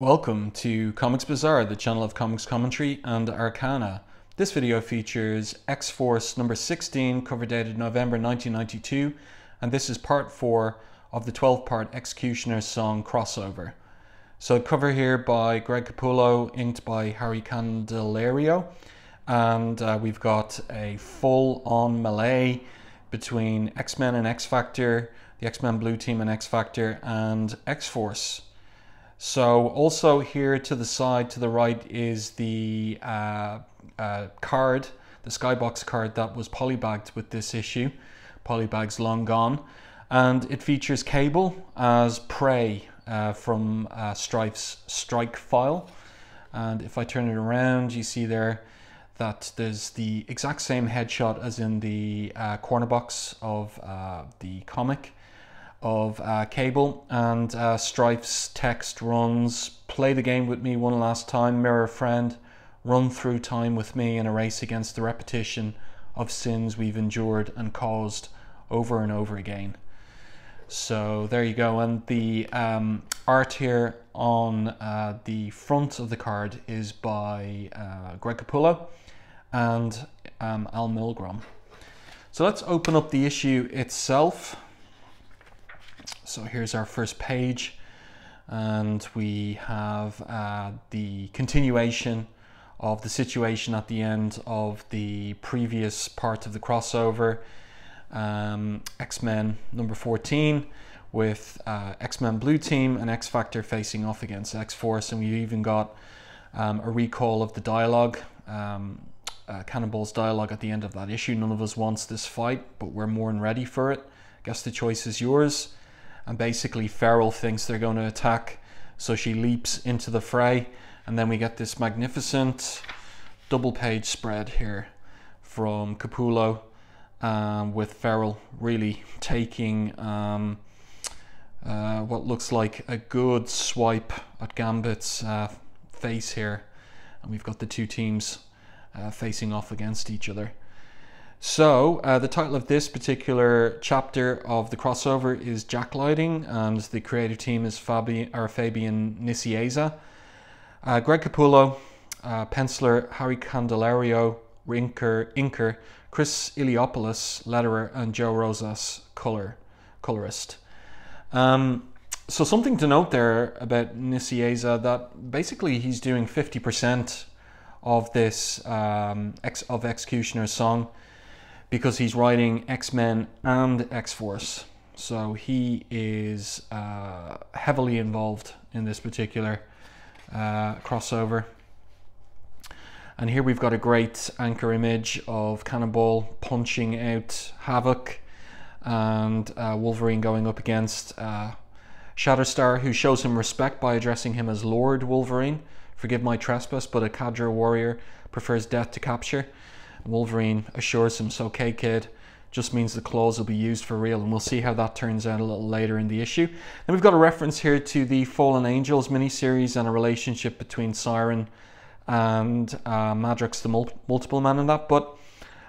Welcome to Comics Bazaar, the channel of comics commentary and arcana. This video features X-Force number 16, cover dated November 1992, and this is part 4 of the 12-part X-Cutioner song crossover. So cover here by Greg Capullo, inked by Harry Candelario, and we've got a full-on melee between X-Men and X-Factor, the X-Men Blue Team and X-Factor, and X-Force. So also here to the side, to the right, is the card, the Skybox card that was polybagged with this issue. Polybag's long gone. And it features Cable as Prey from Stryfe's Strike file. And if I turn it around, you see there that there's the exact same headshot as in the corner box of the comic of Cable, and Stryfe's text runs: "Play the game with me one last time, mirror friend, run through time with me in a race against the repetition of sins we've endured and caused over and over again." So there you go, and the art here on the front of the card is by Greg Capullo and Al Milgrom. So let's open up the issue itself. So here's our first page, and we have the continuation of the situation at the end of the previous part of the crossover, X-Men number 14, with X-Men Blue Team and X-Factor facing off against X-Force, and we've even got a recall of the dialogue, Cannonball's dialogue at the end of that issue. None of us wants this fight, but we're more than ready for it. Guess the choice is yours. And basically Feral thinks they're going to attack, so she leaps into the fray, and then we get this magnificent double page spread here from Capullo, with Feral really taking what looks like a good swipe at Gambit's face here, and we've got the two teams facing off against each other. So the title of this particular chapter of the crossover is Jacklighting, and the creative team is Fabian Nicieza. Greg Capullo, penciler Harry Candelario, inker Chris Iliopoulos, letterer, and Joe Rosas, colorist. So something to note there about Nicieza, that basically he's doing 50% of this of X-Cutioner's song, because he's writing X-Men and X-Force. So he is heavily involved in this particular crossover. And here we've got a great anchor image of Cannonball punching out Havoc, and Wolverine going up against Shatterstar, who shows him respect by addressing him as Lord Wolverine. "Forgive my trespass, but a Cadre warrior prefers death to capture." Wolverine assures him, "It's okay, kid, just means the claws will be used for real," and we'll see how that turns out a little later in the issue. And we've got a reference here to the Fallen Angels miniseries and a relationship between Siren and Madrox the Multiple Man and that. But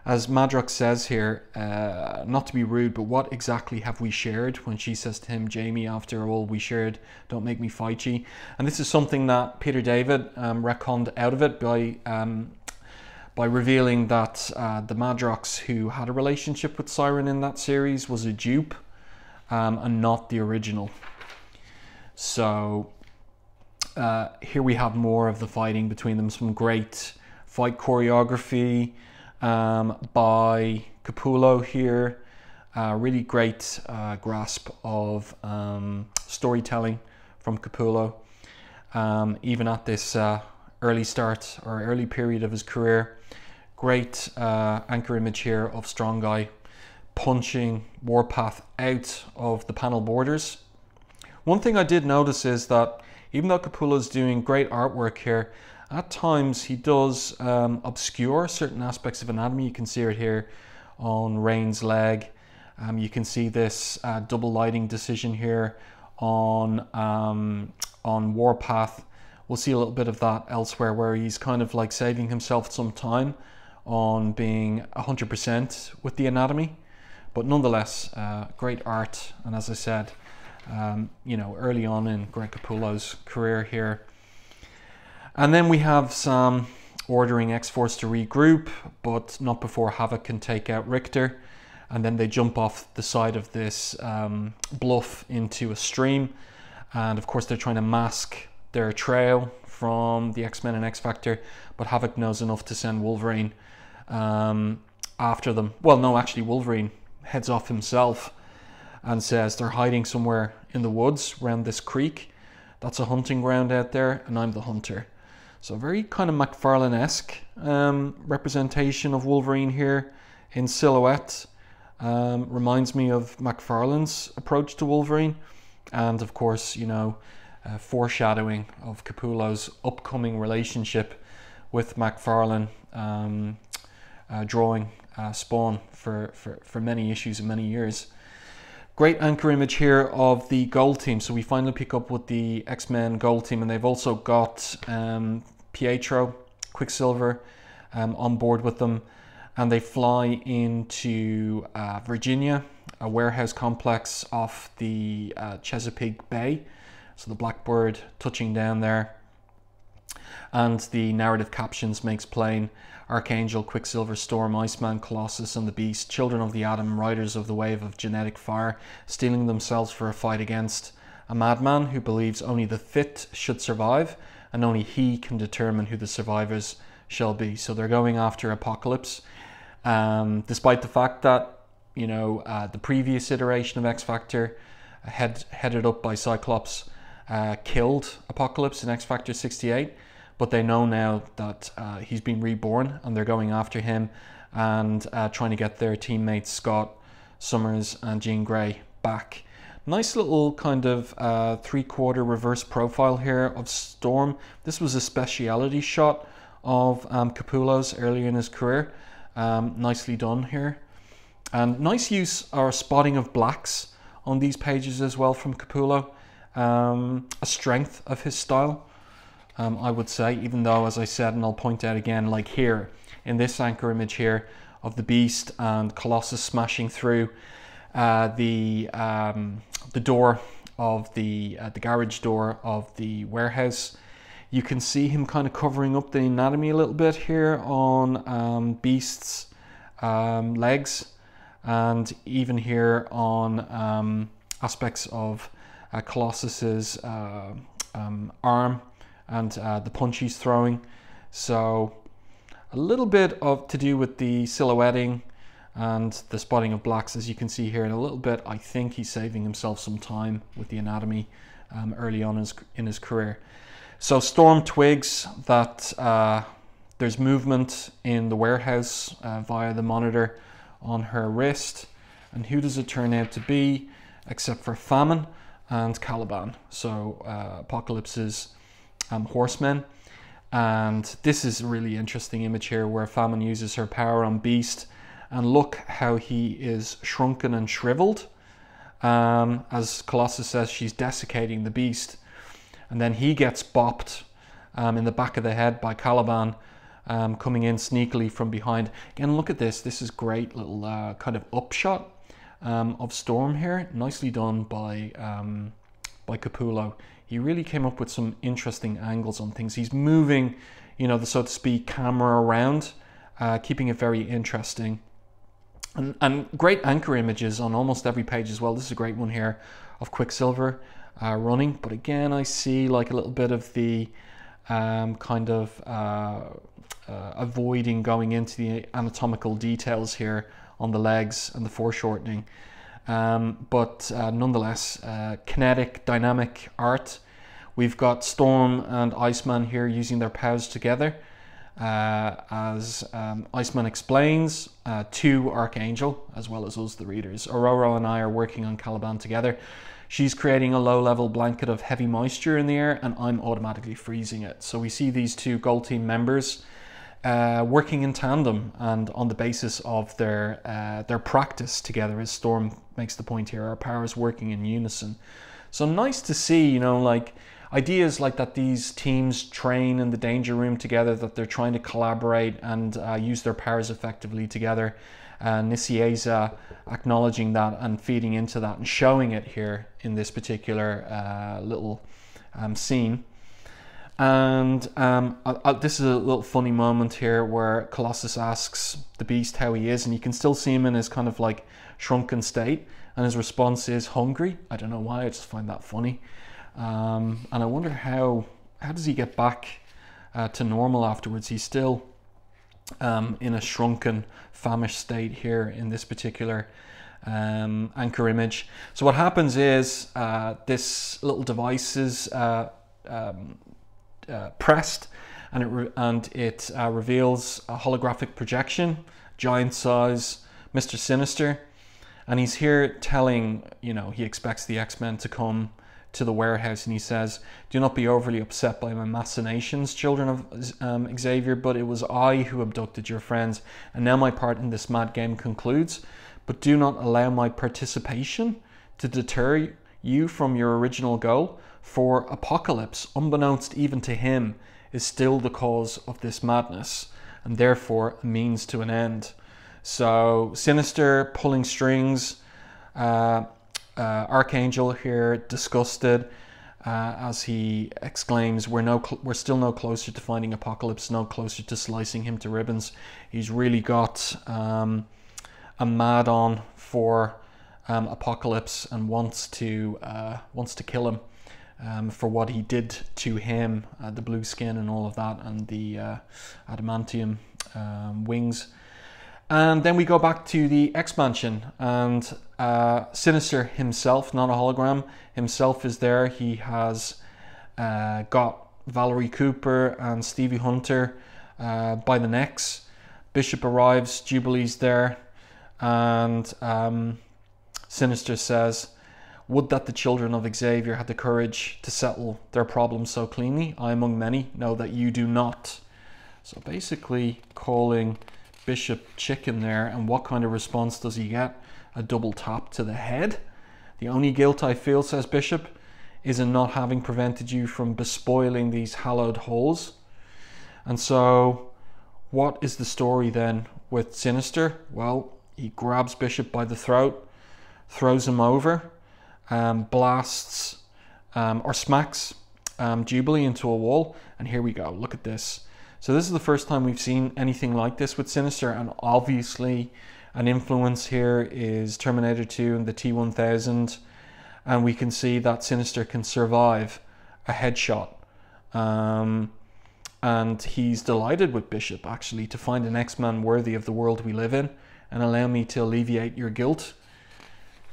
as Madrox says here, not to be rude, but what exactly have we shared? When she says to him, "Jamie, after all we shared, don't make me fight ye." And this is something that Peter David retconned out of it by revealing that the Madrox who had a relationship with Siren in that series was a dupe, and not the original. So here we have more of the fighting between them, some great fight choreography by Capullo here, really great grasp of storytelling from Capullo, even at this early start or early period of his career. Great anchor image here of Strong Guy punching Warpath out of the panel borders. One thing I did notice is that even though Capullo's doing great artwork here, at times he does obscure certain aspects of anatomy. You can see it here on Rain's leg. You can see this double lighting decision here on Warpath. We'll see a little bit of that elsewhere, where he's kind of like saving himself some time on being 100% with the anatomy. But nonetheless, great art. And as I said, you know, early on in Greg Capullo's career here, And then we have Sam ordering X-Force to regroup, but not before Havoc can take out Richter. And then they jump off the side of this bluff into a stream. And of course they're trying to mask their trail from the X-Men and X-Factor, but Havoc knows enough to send Wolverine after them. Well, no, actually Wolverine heads off himself and says they're hiding somewhere in the woods around this creek. That's a hunting ground out there, and I'm the hunter. So very kind of McFarlane-esque representation of Wolverine here in silhouette. Reminds me of McFarlane's approach to Wolverine, and of course, you know, foreshadowing of Capullo's upcoming relationship with McFarlane, drawing Spawn for many issues and many years. Great anchor image here of the Gold Team. So we finally pick up with the X-Men Gold Team, and they've also got Pietro, Quicksilver on board with them. And they fly into Virginia, a warehouse complex off the Chesapeake Bay. So the Blackbird touching down there. And the narrative captions makes plain: Archangel, Quicksilver, Storm, Iceman, Colossus, and the Beast, children of the Atom, riders of the wave of genetic fire, steeling themselves for a fight against a madman who believes only the fit should survive, and only he can determine who the survivors shall be. So they're going after Apocalypse, despite the fact that, you know, the previous iteration of X-Factor, headed up by Cyclops, killed Apocalypse in X-Factor 68. But they know now that he's been reborn, and they're going after him and trying to get their teammates Scott, Summers, and Jean Grey back. Nice little kind of 3/4 reverse profile here of Storm. This was a speciality shot of Capullo's earlier in his career. Nicely done here. And nice use or spotting of blacks on these pages as well from Capullo. A strength of his style. I would say, even though, as I said, and I'll point out again, like here in this anchor image here of the Beast and Colossus smashing through the door of the garage door of the warehouse, you can see him kind of covering up the anatomy a little bit here on Beast's legs, and even here on aspects of Colossus's arm and the punch he's throwing. So a little bit of to do with the silhouetting and the spotting of blacks, as you can see here, and a little bit, I think he's saving himself some time with the anatomy early on in his career. So Storm twigs that there's movement in the warehouse via the monitor on her wrist, and who does it turn out to be except for Famine and Caliban? So Apocalypse's Horsemen. And this is a really interesting image here where Famine uses her power on Beast, and look how he is shrunken and shriveled. As Colossus says, she's desiccating the Beast, and then he gets bopped in the back of the head by Caliban, coming in sneakily from behind. Again, look at this. This is great little kind of upshot of Storm here, nicely done by Capullo. He really came up with some interesting angles on things. He's moving, you know, the so to speak camera around, keeping it very interesting. And great anchor images on almost every page as well. This is a great one here of Quicksilver running. But again, I see like a little bit of the kind of avoiding going into the anatomical details here on the legs and the foreshortening. But nonetheless, kinetic, dynamic art. We've got Storm and Iceman here using their powers together. As Iceman explains to Archangel, as well as us, the readers, Aurora and I are working on Caliban together. She's creating a low-level blanket of heavy moisture in the air, and I'm automatically freezing it. So we see these two Gold Team members working in tandem and on the basis of their practice together, as Storm makes the point here, our powers working in unison. So nice to see, you know, like ideas like that these teams train in the danger room together, that they're trying to collaborate and use their powers effectively together. Nicieza acknowledging that and feeding into that and showing it here in this particular little scene. And this is a little funny moment here where Colossus asks the Beast how he is, and you can still see him in his kind of like shrunken state, and his response is hungry. I don't know why, I just find that funny. And I wonder how does he get back to normal afterwards. He's still in a shrunken, famished state here in this particular anchor image. So what happens is this little device is pressed, and it reveals a holographic projection, giant size, Mr. Sinister, and he's here telling, you know, he expects the X-Men to come to the warehouse, and he says, "Do not be overly upset by my machinations, children of Xavier, but it was I who abducted your friends, and now my part in this mad game concludes, but do not allow my participation to deter you from your original goal, for Apocalypse, unbeknownst even to him, is still the cause of this madness, and therefore a means to an end." So Sinister pulling strings, Archangel here disgusted as he exclaims, we're still no closer to finding Apocalypse, no closer to slicing him to ribbons. He's really got a mad on for Apocalypse and wants to kill him for what he did to him, the blue skin and all of that, and the adamantium wings. And then we go back to the X-Mansion, and Sinister himself, not a hologram, himself is there. He has got Valerie Cooper and Stevie Hunter by the necks. Bishop arrives, Jubilee's there, and Sinister says, "Would that the children of Xavier had the courage to settle their problems so cleanly. I among many know that you do not." So basically calling Bishop chicken there, and what kind of response does he get? A double tap to the head. "The only guilt I feel," says Bishop, "is in not having prevented you from bespoiling these hallowed halls." And so what is the story then with Sinister? Well, he grabs Bishop by the throat, throws him over, blasts or smacks Jubilee into a wall, and here we go. Look at this. So this is the first time we've seen anything like this with Sinister, and obviously an influence here is Terminator 2 and the T-1000, and we can see that Sinister can survive a headshot, and he's delighted with Bishop actually to find an X-Man worthy of the world we live in, and allow me to alleviate your guilt,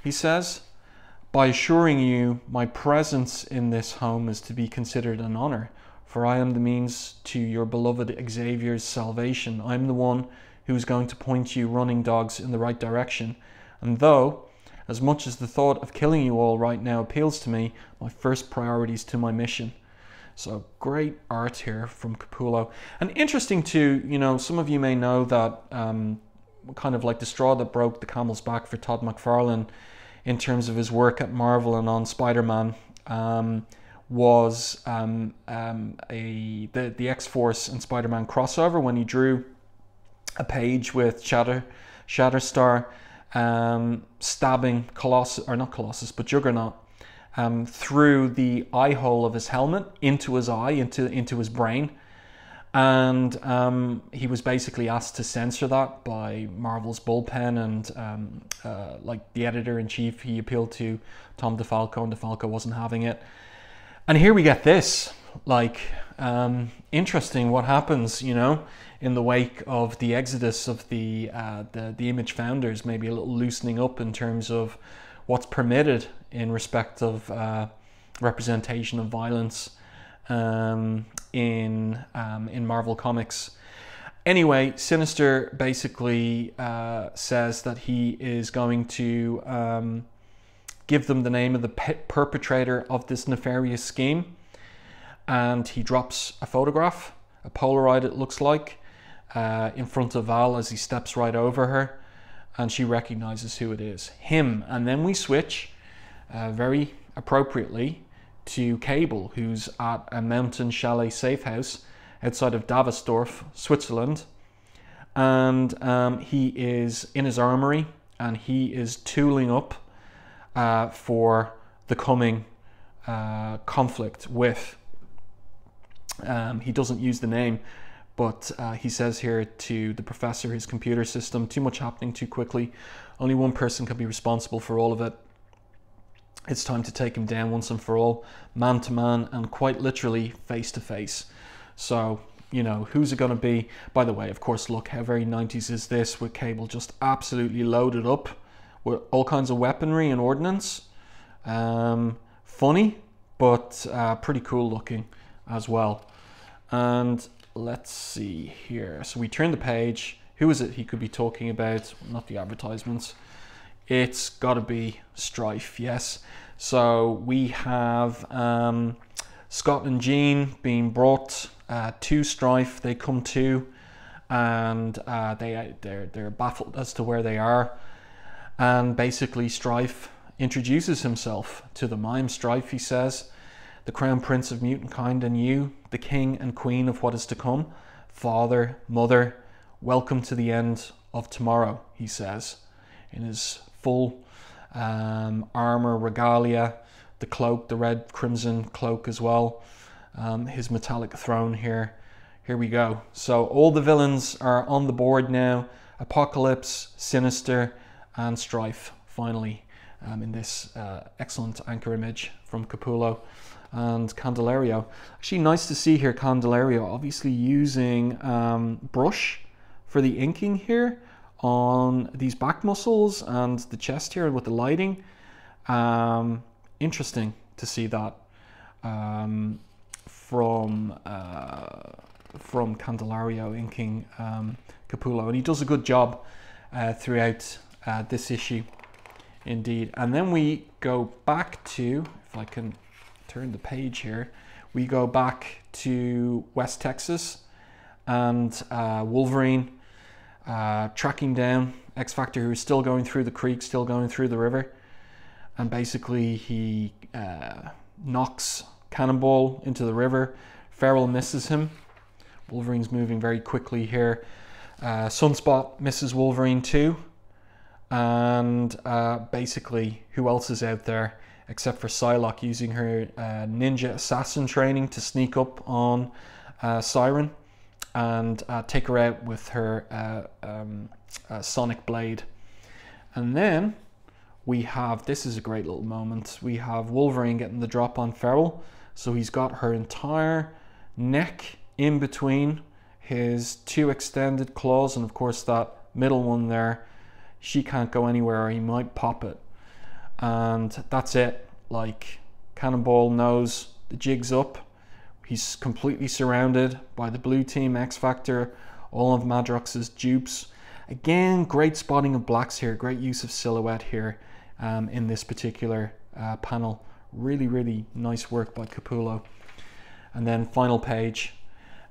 he says, "by assuring you my presence in this home is to be considered an honor. For I am the means to your beloved Xavier's salvation. I am the one who is going to point you running dogs in the right direction. And though, as much as the thought of killing you all right now appeals to me, my first priority is to my mission." So great art here from Capullo. And interesting too, you know, some of you may know that kind of like the straw that broke the camel's back for Todd McFarlane in terms of his work at Marvel and on Spider-Man, was the X-Force and Spider-Man crossover, when he drew a page with Shatterstar stabbing Juggernaut through the eye hole of his helmet into his eye, into his brain, and he was basically asked to censor that by Marvel's bullpen, and like the editor-in-chief, he appealed to Tom DeFalco, and DeFalco wasn't having it. And here we get this, like, interesting what happens, you know, in the wake of the exodus of the Image founders, maybe a little loosening up in terms of what's permitted in respect of representation of violence in Marvel Comics. Anyway, Sinister basically says that he is going to give them the name of the perpetrator of this nefarious scheme, and he drops a photograph, a Polaroid it looks like, in front of Val as he steps right over her, and she recognizes who it is, him. And then we switch very appropriately to Cable, who's at a mountain chalet safe house outside of Davosdorf, Switzerland, and he is in his armory, and he is tooling up for the coming conflict with He doesn't use the name, but he says here to the professor, his computer system, too much happening too quickly. Only one person can be responsible for all of it. It's time to take him down once and for all, man to man, and quite literally face to face. So, you know, who's it going to be? By the way, of course, look how very 90s is this, with Cable just absolutely loaded up with all kinds of weaponry and ordnance. Funny, but pretty cool looking as well. And let's see here. So we turn the page. Who is it he could be talking about? Not the advertisements. It's got to be Stryfe, yes. So we have Scott and Jean being brought to Stryfe. They come to, and they're baffled as to where they are. And basically Stryfe introduces himself to them. I am Stryfe, he says, the crown prince of mutant kind, and you, the king and queen of what is to come. Father, mother, welcome to the end of tomorrow, he says, in his full armor, regalia, the cloak, the red crimson cloak as well, his metallic throne here. Here we go. So all the villains are on the board now. Apocalypse, Sinister, and Stryfe, finally, in this excellent anchor image from Capullo and Candelario. Actually nice to see here Candelario obviously using brush for the inking here on these back muscles and the chest here with the lighting. Interesting to see that from Candelario inking Capullo, and he does a good job throughout this issue indeed. And then we go back to, if I can turn the page here, we go back to West Texas and Wolverine tracking down X-Factor, who is still going through the creek, still going through the river, and basically he knocks Cannonball into the river. Feral misses him. Wolverine's moving very quickly here. Sunspot misses Wolverine too, and basically who else is out there except for Psylocke using her ninja assassin training to sneak up on Siren and take her out with her sonic blade. And then we have, this is a great little moment, we have Wolverine getting the drop on Feral. So he's got her entire neck in between his two extended claws, and of course that middle one there, she can't go anywhere or he might pop it. And that's it. Like, Cannonball knows the jig's up. He's completely surrounded by the blue team, X-Factor, all of Madrox's dupes. Again, great spotting of blacks here, great use of silhouette here in this particular panel. Really, really nice work by Capullo. And then final page,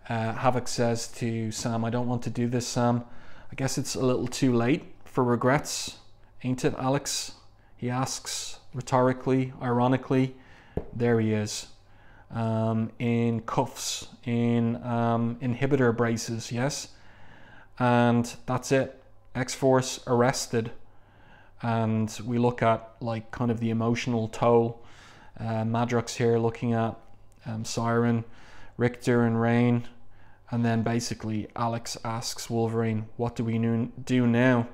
Havoc says to Sam, I don't want to do this, Sam. I guess it's a little too late for regrets, ain't it, Alex? He asks rhetorically, ironically. There he is, in cuffs, in inhibitor braces, yes. And that's it. X-Force arrested. And we look at like kind of the emotional toll. Madrox here looking at Siren, Richter and Rain. And then basically Alex asks Wolverine, what do we do now?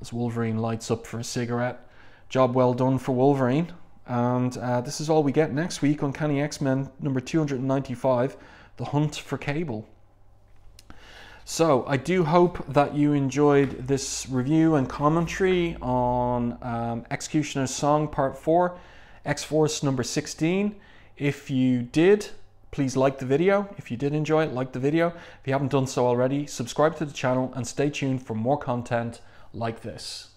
As Wolverine lights up for a cigarette. Job well done for Wolverine. And this is all we get next week on Uncanny X-Men number 295, The Hunt for Cable. So I do hope that you enjoyed this review and commentary on X-Cutioner's Song Part 4, X-Force number 16. If you did, please like the video. If you did enjoy it, like the video. If you haven't done so already, subscribe to the channel and stay tuned for more content like this.